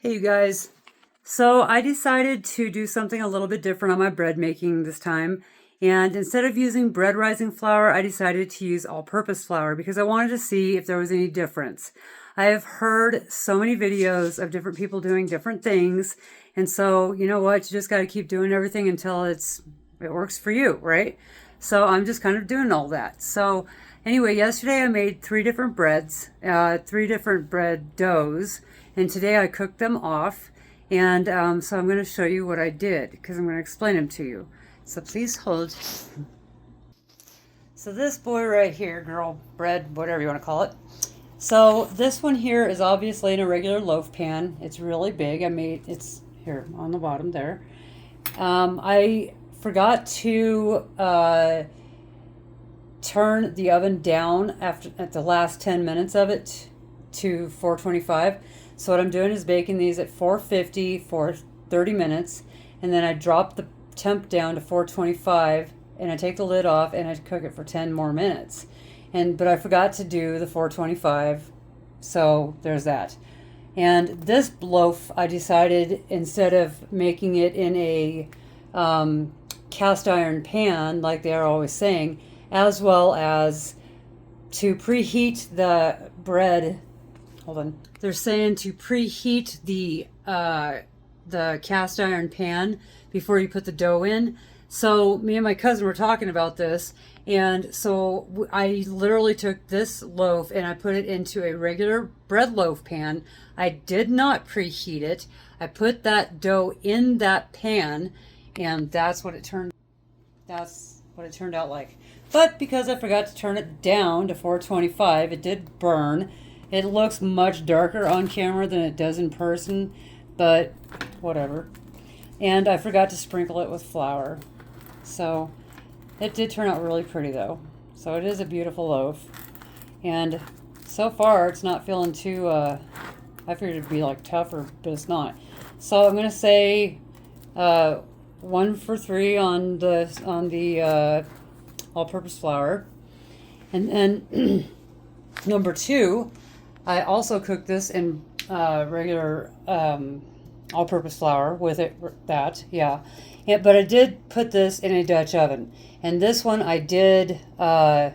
Hey you guys. So I decided to do something a little bit different on my bread making this time. And instead of using bread rising flour, I decided to use all-purpose flour because I wanted to see if there was any difference. I have heard so many videos of different people doing different things. And so, you know what? You just got to keep doing everything until it works for you, right? So I'm just kind of doing all that. So anyway, yesterday I made three different breads, three different bread doughs. And today I cooked them off, and so I'm going to show you what I did because I'm going to explain them to you. So please hold. So this boy right here, girl, bread, whatever you want to call it. So this one here is obviously in a regular loaf pan. It's really big. It's here on the bottom there. I forgot to turn the oven down at the last 10 minutes of it to 425. So what I'm doing is baking these at 450 for 30 minutes, and then I drop the temp down to 425, and I take the lid off and I cook it for 10 more minutes. But I forgot to do the 425, so there's that. And this loaf, I decided instead of making it in a cast iron pan like they are always saying, as well as to preheat the bread. Hold on. They're saying to preheat the cast iron pan before you put the dough in. So me and my cousin were talking about this, and so I literally took this loaf and I put it into a regular bread loaf pan. I did not preheat it. I put that dough in that pan, and that's what it turned out like. But because I forgot to turn it down to 425, it did burn. It looks much darker on camera than it does in person, but whatever. And I forgot to sprinkle it with flour. So it did turn out really pretty though. So it is a beautiful loaf. And so far it's not feeling too, I figured it'd be like tougher, but it's not. So I'm going to say 1 for 3 on the all-purpose flour. And then number 2, I also cooked this in regular all-purpose flour with but I did put this in a Dutch oven. And this one I did, I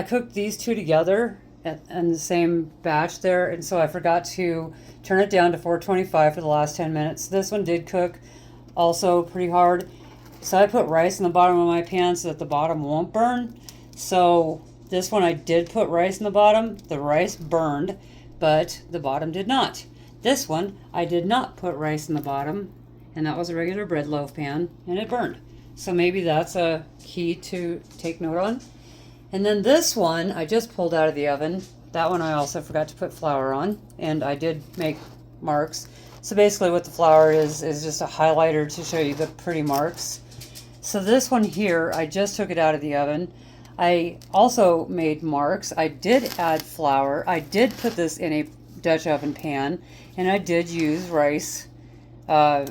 cooked these two together in the same batch there, and so I forgot to turn it down to 425 for the last 10 minutes. This one did cook also pretty hard. So I put rice in the bottom of my pan so that the bottom won't burn. So this one I did put rice in the bottom. The rice burned, but the bottom did not. This one I did not put rice in the bottom, and that was a regular bread loaf pan, and it burned. So maybe that's a key to take note on. And then this one I just pulled out of the oven. That one I also forgot to put flour on, and I did make marks. So basically what the flour is just a highlighter to show you the pretty marks. So this one here, I just took it out of the oven. I also made marks. I did add flour. I did put this in a Dutch oven pan, and I did use rice on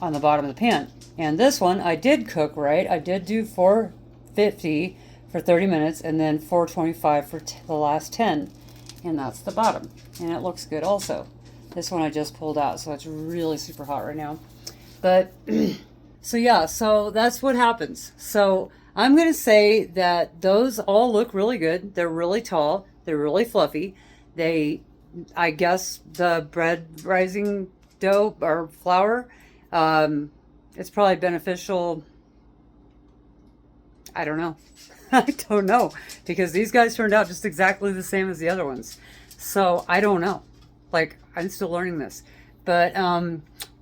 the bottom of the pan. And this one I did cook right. I did do 450 for 30 minutes and then 425 for the last 10. And that's the bottom. And it looks good also. This one I just pulled out, so it's really super hot right now. But so yeah, so that's what happens. So I'm going to say that those all look really good. They're really tall. They're really fluffy. I guess the bread rising dough or flour, it's probably beneficial. I don't know. I don't know, because these guys turned out just exactly the same as the other ones. So I don't know. Like, I'm still learning this. But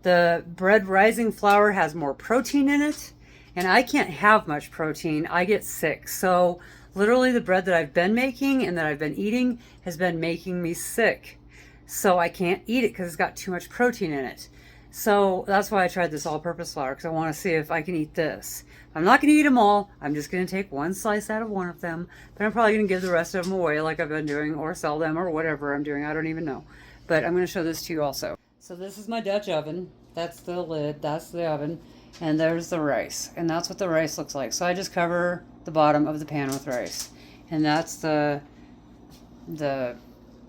the bread rising flour has more protein in it, and I can't have much protein. I get sick. So literally the bread that I've been making and that I've been eating has been making me sick. So I can't eat it because it's got too much protein in it. So that's why I tried this all-purpose flour, because I want to see if I can eat this. I'm not going to eat them all. I'm just going to take one slice out of one of them, but I'm probably going to give the rest of them away like I've been doing, or sell them, or whatever I'm doing. I don't even know. But I'm going to show this to you also. So this is my Dutch oven. That's the lid. That's the oven. And there's the rice. And that's what the rice looks like. So I just cover the bottom of the pan with rice. And that's the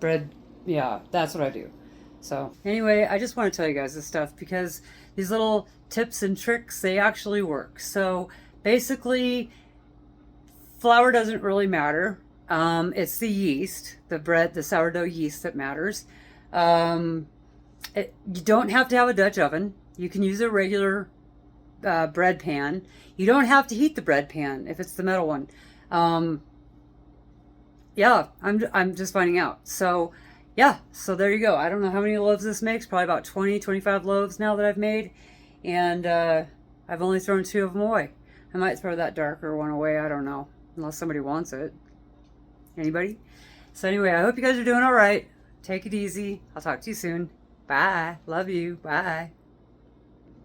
bread. Yeah, that's what I do. So anyway, I just want to tell you guys this stuff because these little tips and tricks, they actually work. So basically, flour doesn't really matter. It's the yeast, the bread, the sourdough yeast that matters. You don't have to have a Dutch oven. You can use a regular bread pan. You don't have to heat the bread pan if it's the metal one. Yeah, I'm just finding out. So yeah, so there you go. I don't know how many loaves this makes. Probably about 20, 25 loaves now that I've made, and I've only thrown 2 of them away. I might throw that darker one away. I don't know, unless somebody wants it. Anybody? So anyway, I hope you guys are doing all right. Take it easy. I'll talk to you soon. Bye. Love you. Bye.